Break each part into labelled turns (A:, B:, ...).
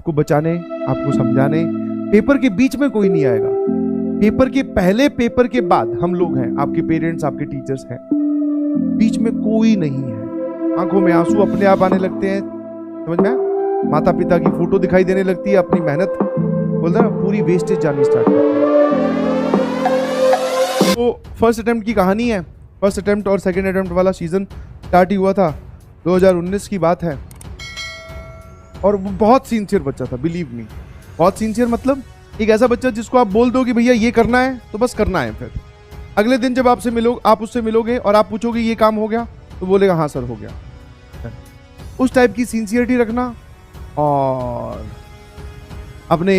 A: आपको बचाने, आपको समझाने। पेपर के बीच में कोई नहीं आएगा, पेपर के पहले, पेपर के बाद हम लोग हैं, आपके पेरेंट्स, आपके टीचर्स हैं, बीच में कोई नहीं है। आंखों में आंसू अपने आप आने लगते हैं, समझ में आया? माता पिता की फोटो दिखाई देने लगती है, अपनी मेहनत बोलते हैं पूरी वेस्टेज जानी स्टार्ट करती है। तो फर्स्ट अटेम्प्ट की कहानी है। फर्स्ट अटेम्प्ट और सेकंड अटेम्प्ट वाला सीजन स्टार्ट ही हुआ था, 2019 की बात है। और वो बहुत सिंसियर बच्चा था, बिलीव मी, बहुत सिंसियर। मतलब एक ऐसा बच्चा जिसको आप बोल दो कि भैया ये करना है तो बस करना है। फिर अगले दिन जब आप उससे मिलोगे और आप पूछोगे ये काम हो गया, तो बोलेगा हाँ सर हो गया। उस टाइप की सिंसियरिटी रखना और अपने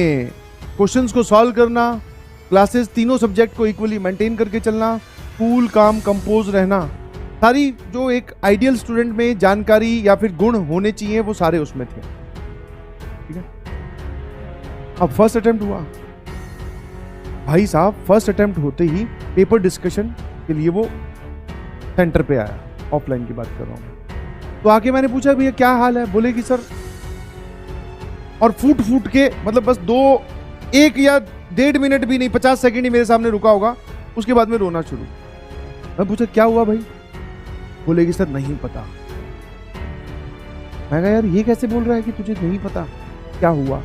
A: क्वेश्चंस को सॉल्व करना, क्लासेस तीनों सब्जेक्ट को इक्वली मेंटेन करके चलना, कूल काम कंपोज रहना, सारी जो एक आइडियल स्टूडेंट में जानकारी या फिर गुण होने चाहिए वो सारे उसमें थे। ठीक है, अब फर्स्ट अटेम्प्ट हुआ भाई साहब। फर्स्ट अटेम्प्ट होते ही पेपर डिस्कशन के लिए वो सेंटर पे आया, ऑफलाइन की बात कर रहा हूं। तो आके मैंने पूछा भैया क्या हाल है, बोले कि सर, और फूट फूट के मतलब बस 1 या 1.5 मिनट भी नहीं, 50 सेकंड ही मेरे सामने रुका होगा, उसके बाद में रोना शुरू। मैं पूछा क्या हुआ भाई, बोले कि सर नहीं पता। मैं कहा यार ये कैसे बोल रहा है कि तुझे नहीं पता क्या हुआ।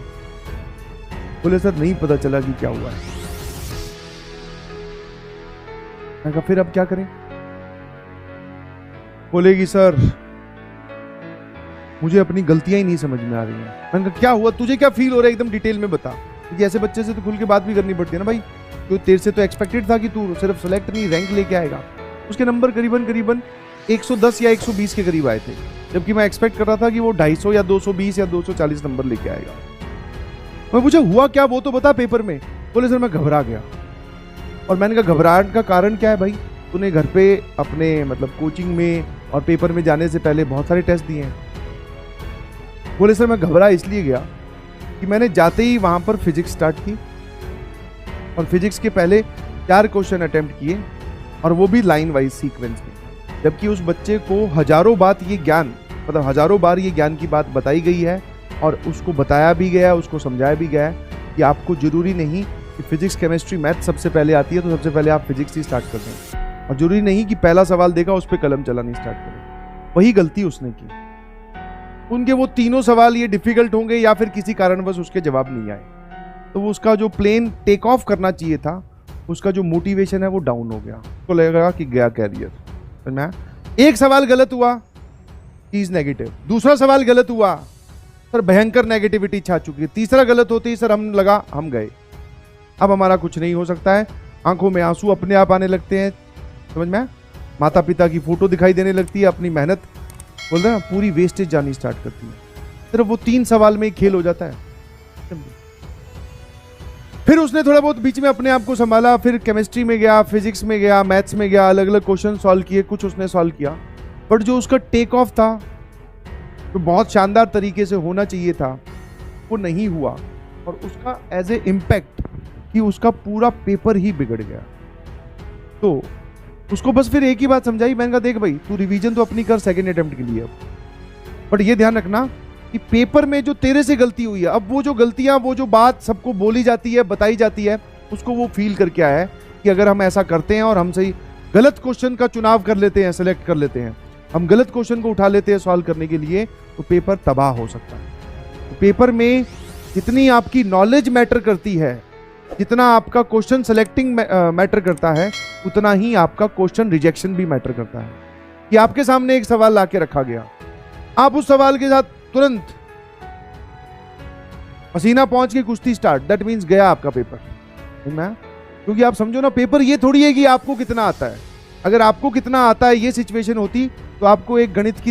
A: बोले सर नहीं पता चला कि क्या हुआ है। मैं कहा फिर अब क्या करें। बोलेगी सर मुझे अपनी गलतियां ही नहीं समझ में आ रही हैं। मैंने कहा क्या हुआ, तुझे क्या फील हो रहा है, एकदम डिटेल में बता, क्योंकि ऐसे बच्चे से तो खुल के बात भी करनी पड़ती है ना भाई। तो तेरे से तो एक्सपेक्टेड था कि तू सिर्फ सेलेक्ट नहीं रैंक लेके आएगा। उसके नंबर करीबन 110 या 120 के करीब आए थे, जबकि मैं एक्सपेक्ट कर रहा था कि वो 250 या 220 या 240 नंबर लेके आएगा। मैं पूछा हुआ क्या, वो तो बता पेपर में। बोले सर मैं घबरा गया। और मैंने कहा घबराहट का कारण क्या है भाई, तूने घर पे अपने मतलब कोचिंग में और पेपर में जाने से पहले बहुत सारे टेस्ट दिए हैं। बोले सर मैं घबरा इसलिए गया कि मैंने जाते ही वहां पर फिजिक्स स्टार्ट की और फिजिक्स के पहले 4 क्वेश्चन अटेम्प्ट किए, और वो भी लाइन वाइज सीक्वेंस में। जबकि उस बच्चे को हजारों बार ये ज्ञान की बात बताई गई है, और उसको बताया भी गया, उसको समझाया भी गया है कि आपको जरूरी नहीं कि फिजिक्स केमिस्ट्री मैथ सबसे पहले आती है तो सबसे पहले आप फिजिक्स ही स्टार्ट कर दें, और जरूरी नहीं कि पहला सवाल देखा उस पर कलम चलानी स्टार्ट करें। वही गलती उसने की। उनके वो तीनों सवाल ये डिफिकल्ट होंगे या फिर किसी कारणवश उसके जवाब नहीं आए, तो वो उसका जो प्लेन टेक ऑफ करना चाहिए था, उसका जो मोटिवेशन है वो डाउन हो गया। उसको लगेगा कि गया कैरियर। मैं एक सवाल गलत हुआ, इज नेगेटिव। दूसरा सवाल गलत हुआ, सर भयंकर नेगेटिविटी छा चुकी है। तीसरा गलत होते ही सर हम गए, अब हमारा कुछ नहीं हो सकता है। आंखों में आंसू अपने आप आने लगते हैं, समझ में? माता पिता की फोटो दिखाई देने लगती है, अपनी मेहनत बोलते हैं पूरी वेस्टेज जानी स्टार्ट करती है। सिर्फ वो 3 सवाल में ही खेल हो जाता है। फिर उसने थोड़ा बहुत बीच में अपने आप को संभाला, फिर केमिस्ट्री में गया, फिजिक्स में गया, मैथ्स में गया, अलग अलग क्वेश्चन सॉल्व किए, कुछ उसने सॉल्व किया। बट जो उसका टेक ऑफ था, जो बहुत शानदार तरीके से होना चाहिए था, वो नहीं हुआ, और उसका एज ए इम्पैक्ट कि उसका पूरा पेपर ही बिगड़ गया। तो उसको बस फिर एक ही बात समझाई, मैंने कहा देख भाई तू रिवीजन तो अपनी कर सेकंड अटेम्प्ट के लिए, बट ये ध्यान रखना कि पेपर में जो तेरे से गलती हुई है, अब वो जो गलतियां, वो जो बात सबको बोली जाती है, बताई जाती है, उसको वो फील करके आया है कि अगर हम ऐसा करते हैं और हम सही गलत क्वेश्चन का चुनाव कर लेते हैं, सेलेक्ट कर लेते हैं, हम गलत क्वेश्चन को उठा लेते हैं सॉल्व करने के लिए, तो पेपर तबाह हो सकता है। तो पेपर में जितनी आपकी नॉलेज मैटर करती है, जितना आपका क्वेश्चन सेलेक्टिंग मैटर करता है, उतना ही आपका क्वेश्चन रिजेक्शन भी मैटर करता है। कि आपके सामने एक सवाल लाके रखा गया, आप उस सवाल के साथ तुरंत पसीना पहुंच के कुश्ती स्टार्ट, दैट मींस गया आपका पेपर। क्योंकि आप समझो ना, पेपर ये थोड़ी है कि आपको कितना आता है। अगर आपको कितना आता है ये सिचुएशन होती, तो आपको एक गणित की